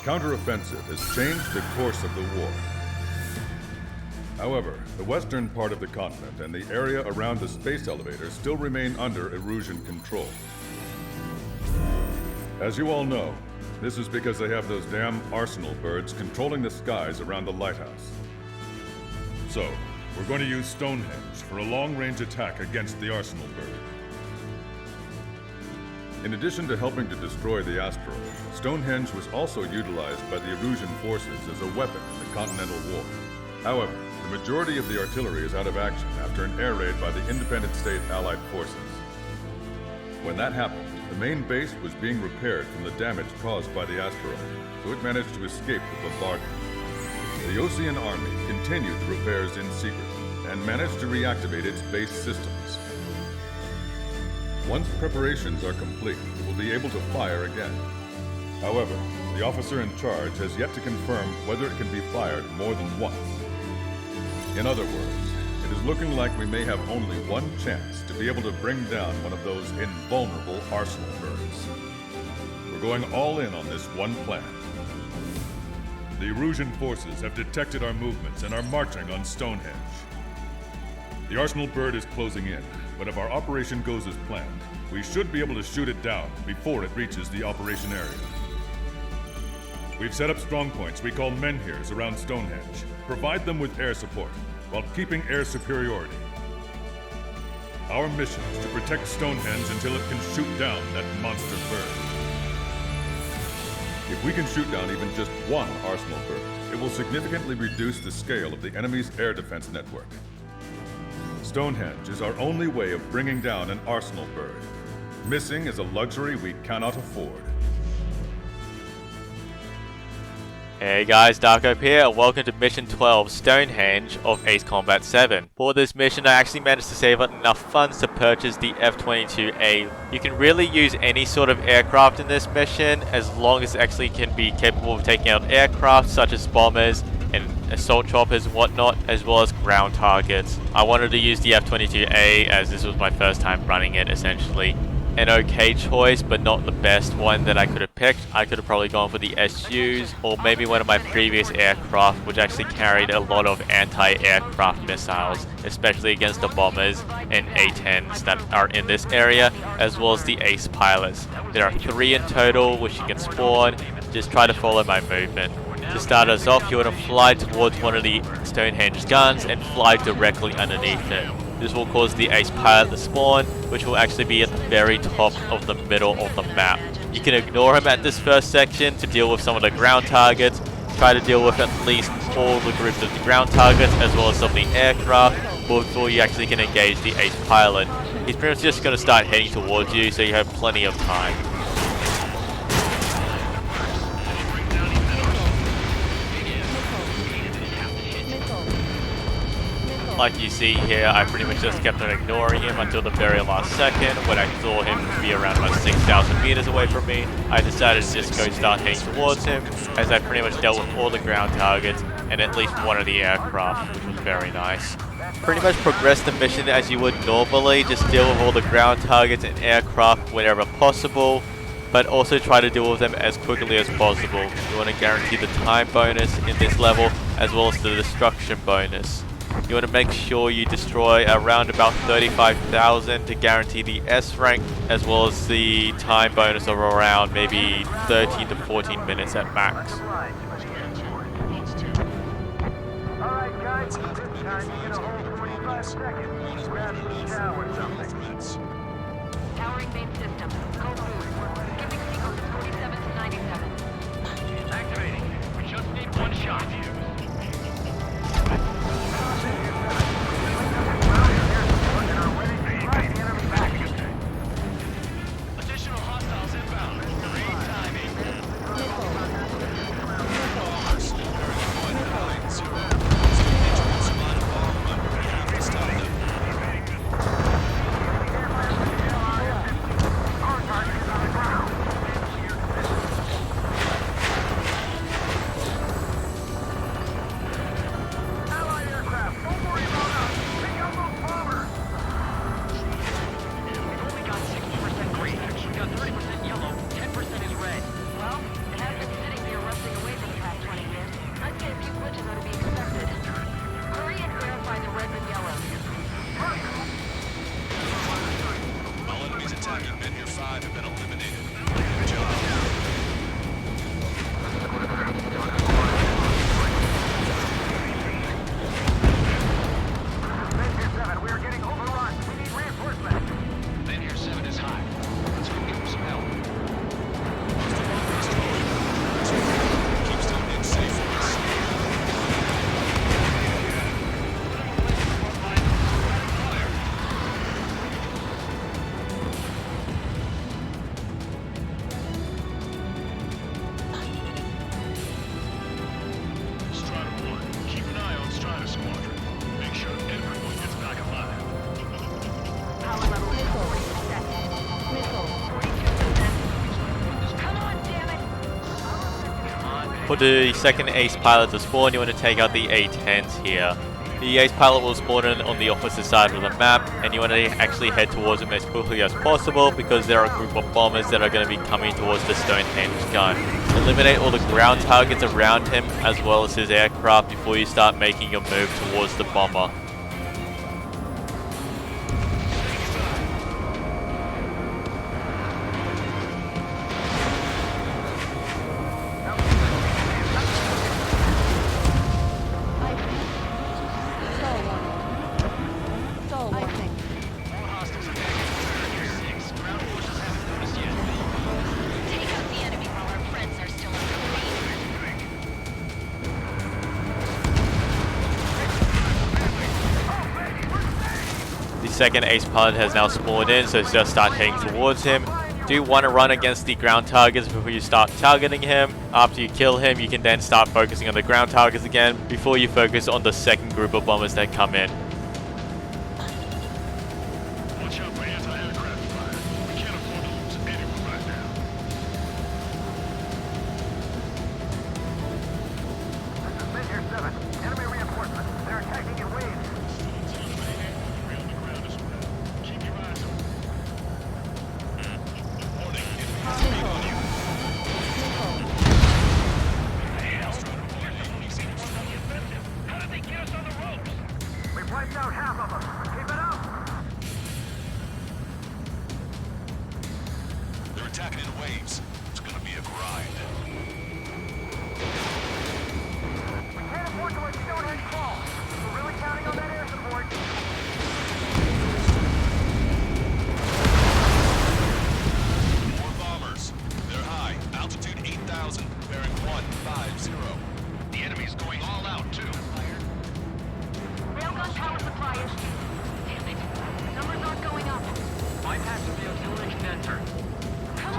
counteroffensive has changed the course of the war. However, the western part of the continent and the area around the space elevator still remain under Erusian control. As you all know, this is because they have those damn arsenal birds controlling the skies around the lighthouse. So, we're going to use Stonehenge for a long-range attack against the arsenal bird. In addition to helping to destroy the asteroid, Stonehenge was also utilized by the Erusian forces as a weapon in the Continental War. However, the majority of the artillery is out of action after an air raid by the independent state Allied forces. When that happened, the main base was being repaired from the damage caused by the asteroid, so it managed to escape the bombardment. The Osean Army continued the repairs in secret and managed to reactivate its base systems. Once preparations are complete, it will be able to fire again. However, the officer in charge has yet to confirm whether it can be fired more than once. In other words, it is looking like we may have only one chance to be able to bring down one of those invulnerable arsenal birds. We're going all in on this one plan. The Erusian forces have detected our movements and are marching on Stonehenge. The arsenal bird is closing in, but if our operation goes as planned, we should be able to shoot it down before it reaches the operation area. We've set up strongpoints we call menhirs around Stonehenge. Provide them with air support, while keeping air superiority. Our mission is to protect Stonehenge until it can shoot down that monster bird. If we can shoot down even just one arsenal bird, it will significantly reduce the scale of the enemy's air defense network. Stonehenge is our only way of bringing down an arsenal bird. Missing is a luxury we cannot afford. Hey guys, Darko here, and welcome to Mission 12, Stonehenge of Ace Combat 7. For this mission, I actually managed to save up enough funds to purchase the F-22A. You can really use any sort of aircraft in this mission, as long as it actually can be capable of taking out aircraft such as bombers and assault choppers and whatnot, as well as ground targets. I wanted to use the F-22A as this was my first time running it, essentially. An okay choice, but not the best one that I could have picked. I could have probably gone for the SUs, or maybe one of my previous aircraft, which actually carried a lot of anti-aircraft missiles, especially against the bombers and A-10s that are in this area, as well as the Ace pilots. There are 3 in total, which you can spawn. Just try to follow my movement. To start us off, you want to fly towards one of the Stonehenge guns and fly directly underneath it. This will cause the Ace pilot to spawn, which will actually be at the very top of the middle of the map. You can ignore him at this first section to deal with some of the ground targets. Try to deal with at least all the groups of the ground targets, as well as some of the aircraft, before you actually can engage the Ace pilot. He's pretty much just going to start heading towards you, so you have plenty of time. Like you see here, I pretty much just kept on ignoring him until the very last second. When I saw him be around about 6,000 meters away from me, I decided to just go start heading towards him, as I pretty much dealt with all the ground targets and at least one of the aircraft, which was very nice. Pretty much progress the mission as you would normally, just deal with all the ground targets and aircraft whenever possible, but also try to deal with them as quickly as possible. You want to guarantee the time bonus in this level, as well as the destruction bonus. You want to make sure you destroy around about 35,000 to guarantee the S rank, as well as the time bonus of around maybe 13 to 14 minutes at max. Alright guys, this time you get a whole 45 seconds. Grab the cow or something. Powering main system. Code blue. Skipping sequence 47 to 97. Activating. We just need one shot here. Additional hostiles inbound. Great timing. For the second ace pilot to spawn, you want to take out the A-10s here. The ace pilot will spawn in on the opposite side of the map, and you want to actually head towards him as quickly as possible because there are a group of bombers that are going to be coming towards the Stonehenge gun. Eliminate all the ground targets around him as well as his aircraft before you start making your move towards the bomber. The second ace pilot has now spawned in, so just start heading towards him. Do you want to run against the ground targets before you start targeting him? After you kill him, you can then start focusing on the ground targets again before you focus on the second group of bombers that come in. Watch out for anti-aircraft fire. We can't afford to lose anyone right now. This is Mid-Air 7. Enemy reinforcements. They're attacking in waves. Keep your eyes open. Warning, how did they get us on the ropes? We've wiped out half of them. Keep it up. They're attacking in waves. It's gonna be a grind. We can't afford to let Stonehenge fall. We're really counting on that air support. More bombers. They're high. Altitude 8,000. Bearing 150. The enemy's going all out, too. Railgun power supply issue. Damn it. Numbers aren't going up. Bypassing the auxiliary condenser.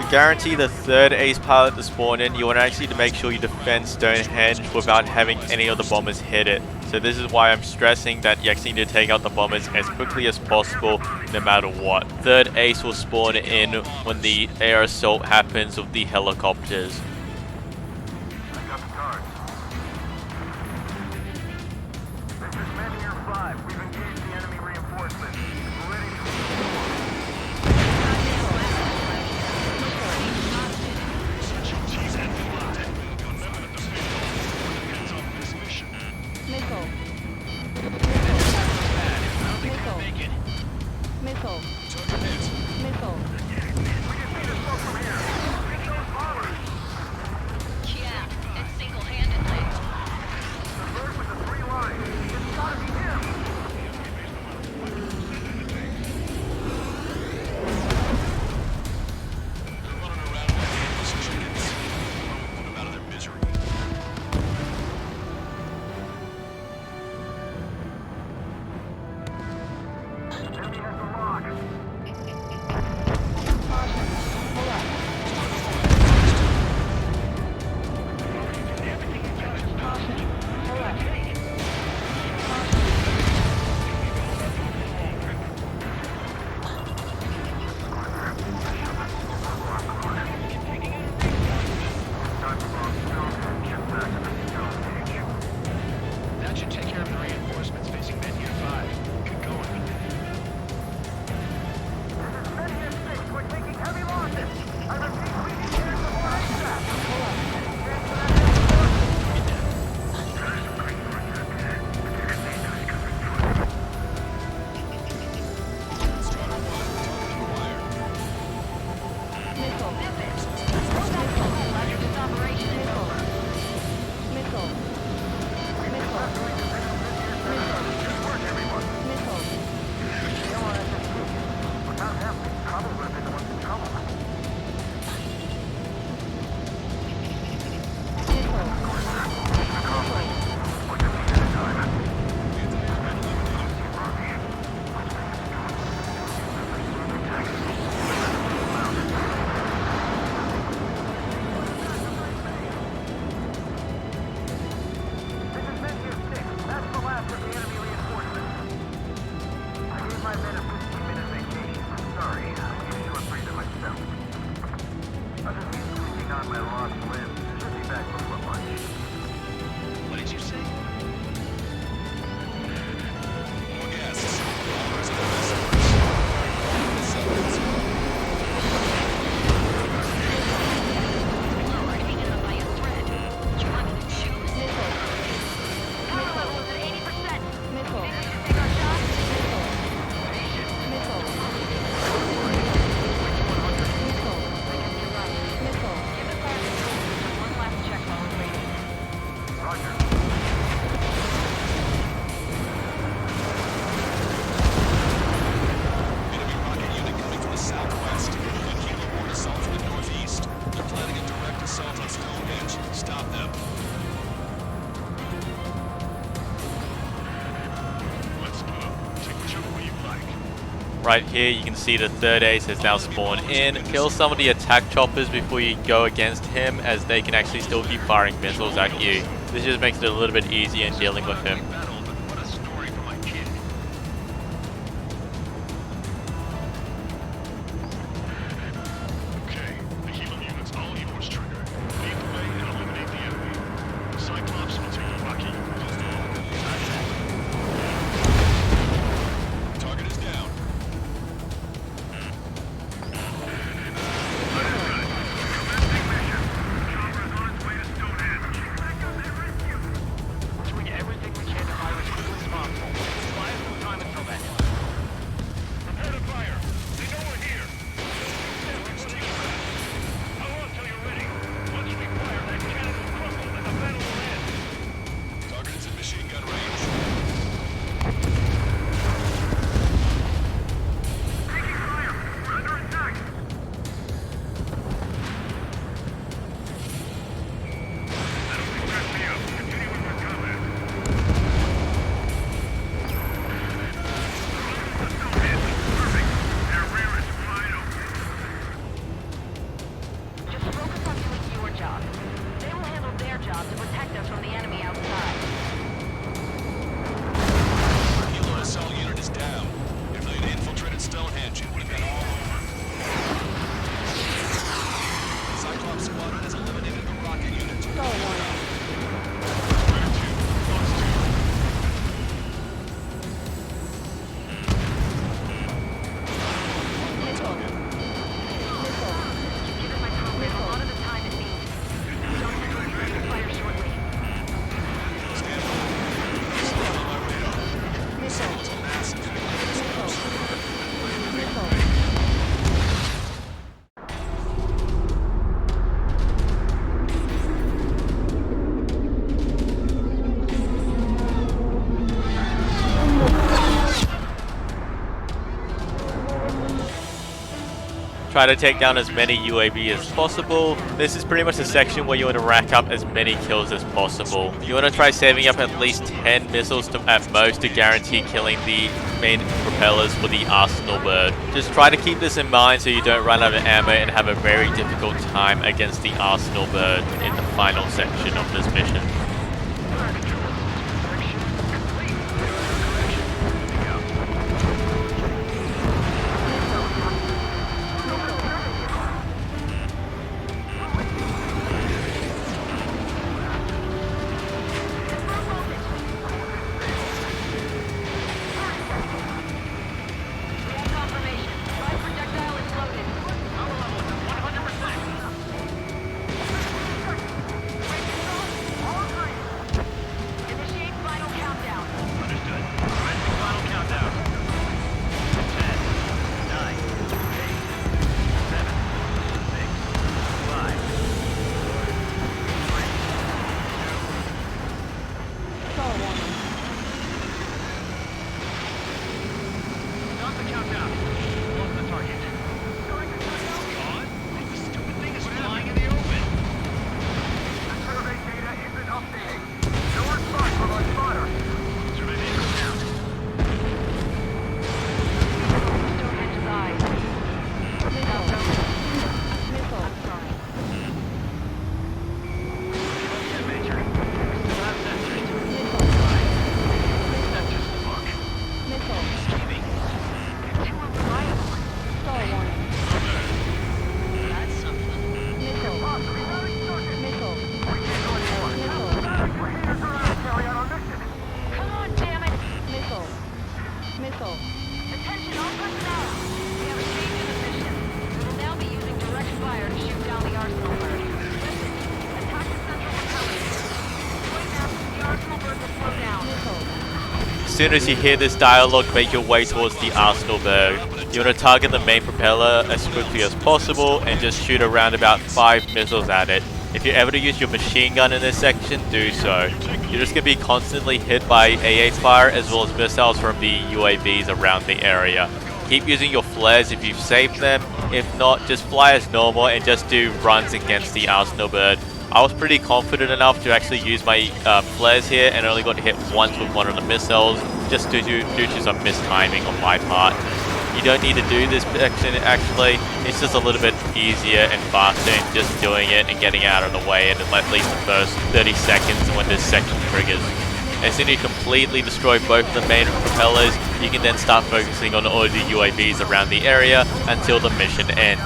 To guarantee the third ace pilot to spawn in, you want to actually make sure you defend Stonehenge without having any of the bombers hit it. So this is why I'm stressing that you actually need to take out the bombers as quickly as possible, no matter what. Third ace will spawn in when the air assault happens with the helicopters. I got the cards. This is Mid-Air 5. We've engaged the enemy reinforcements. We're ready to Set your T's and fly. Remember that the fate depends on this mission. Missile. Missile. Missile. Target hit. Missile. We just need to slow from here. Get those bombers. Right here you can see the third ace has now spawned in. Kill some of the attack choppers before you go against him, as they can actually still keep firing missiles at you. This just makes it a little bit easier in dealing with him. What a story for my kid. Okay, the helo unit's all yours, Trigger. Lead the way and eliminate the enemy. Cyclops will take you, Rocky. Target is down. We're doing everything we can to fire as quickly as possible. Fly us no time until then. Prepare to fire. They know we're here. How long till you're ready? Once we fire, that cannon will crumble and the battle will end. Target is in machine gun range. Taking fire! We're under attack! Back me up. Continue with your combat. Perfect! Their rear is wide open. Just focus on doing your job. They will handle their job to protect us from the enemy outside. Helo assault unit is down. If they had infiltrated Stonehenge, it would have been all over. Cyclops squadron has eliminated the rocket unit. Go warning. Where to? Fox 2. Missile. Missile. Given my program a lot of the time it means Stonehenge will be ready to fire shortly. Stand by. Stand on my radar. Missile. It's a massive. Missile. Missile. Try to take down as many UAV as possible. This is pretty much the section where you want to rack up as many kills as possible. You want to try saving up at least 10 missiles at most to guarantee killing the main propellers for the Arsenal bird. Just try to keep this in mind so you don't run out of ammo and have a very difficult time against the Arsenal bird in the final section of this mission. Confirmation. My projectile is loaded. Power level is at 100%. All green. Initiate final countdown. Understood. Commencing final countdown. 10, 9, 8, 7, 6, 5, 4, 3, 2, Go warning. Stop the countdown. Close the target. On? This stupid thing is flying in the open. The survey data isn't updating. No response from our spotter. Survey vehicle down. Stonehenge's eyes. Missile. Missile. I'm sorry. Yeah, Major. We still have sensors. Missile. Sensors in the book. Missile. Scheming. Too unreliable. Go warning. That's something. Missile. Missile. Come on, damn it! Missile. Missile. Attention, all personnel! We have a change in the mission. We will now be using direct fire to shoot down the Arsenal bird. Listen, attack the central propellers. Right now, the Arsenal bird will slow down. Missile. As soon as you hear this dialogue, make your way towards the Arsenal bird. You want to target the main propeller as quickly as possible and just shoot around about 5 missiles at it. If you're ever to use your machine gun in this section, do so. You're just going to be constantly hit by AA fire as well as missiles from the UAVs around the area. Keep using your flares if you've saved them. If not, just fly as normal and just do runs against the Arsenal bird. I was pretty confident enough to actually use my flares here and only got hit once with one of the missiles, just due to some mistiming on my part. You don't need to do this section actually. It's just a little bit easier and faster in just doing it and getting out of the way in at least the first 30 seconds when this section triggers. As soon as you completely destroy both of the main propellers, you can then start focusing on all the UAVs around the area until the mission ends.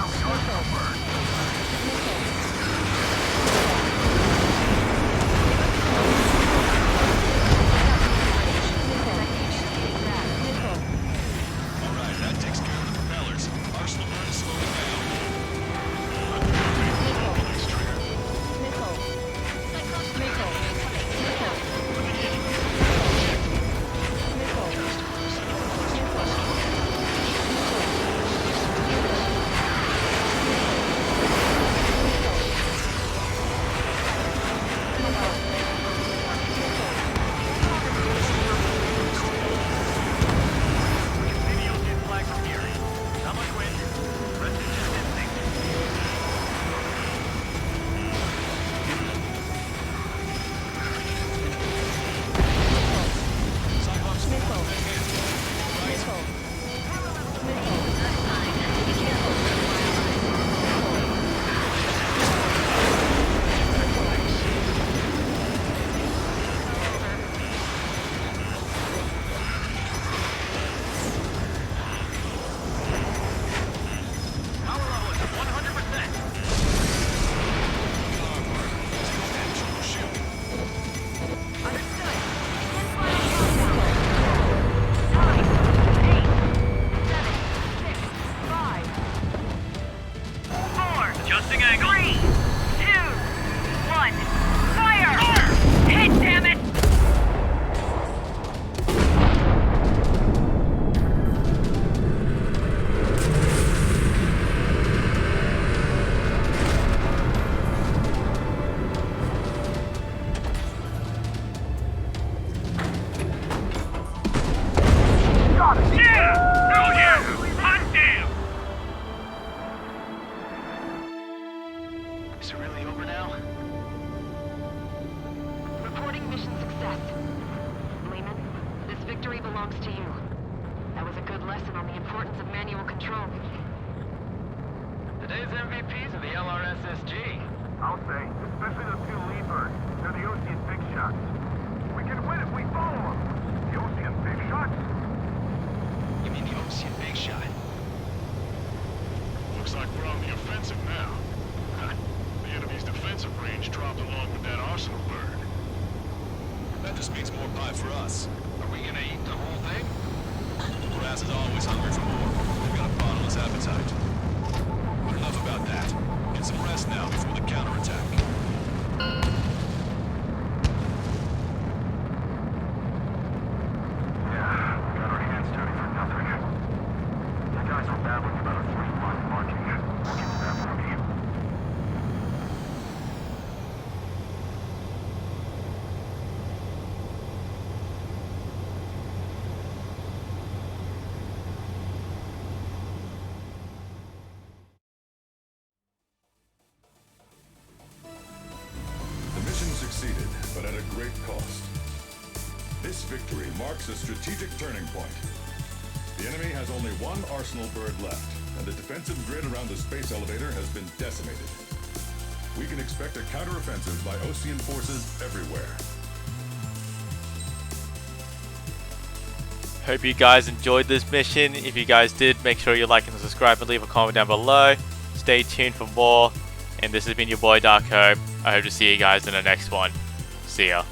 Alright, that takes care of the propellers. Arsenal burn is slowing down. Maybe you'll get flagged from here. Someone quit. Rest is just instinct. Power level is 100%. Adjusting angle. 3, 2, 1, fire! Hit, damn it! Got it! Yeah! Oh yeah! Hot damn! Is it really over now? Reporting mission success. Lehman, this victory belongs to you. That was a good lesson on the importance of manual control. Today's MVPs are the LRSSG. I'll say, especially those two lead birds. They're the Ocean Big Shots. We can win if we follow them. The Ocean Big Shots? You mean the Ocean Big Shot? Looks like we're on the offensive now. The enemy's defensive range dropped along with that arsenal bird. That just means more pie for us. Are we gonna eat the whole thing? Brass is always hungry for more. They've got a bottomless appetite. But enough about that. Get some rest now before the counterattack. Yeah, we got our hands dirty for nothing. The guys were babbling about a 3-month marking. We'll get to that, rookie. The mission succeeded, but at a great cost. This victory marks a strategic turning point. The enemy has only one arsenal bird left, and the defensive grid around the space elevator has been decimated. We can expect a counteroffensive by Ocean forces everywhere. Hope you guys enjoyed this mission. If you guys did, make sure you like and subscribe and leave a comment down below. Stay tuned for more. And this has been your boy Dark Hope. I hope to see you guys in the next one. See ya.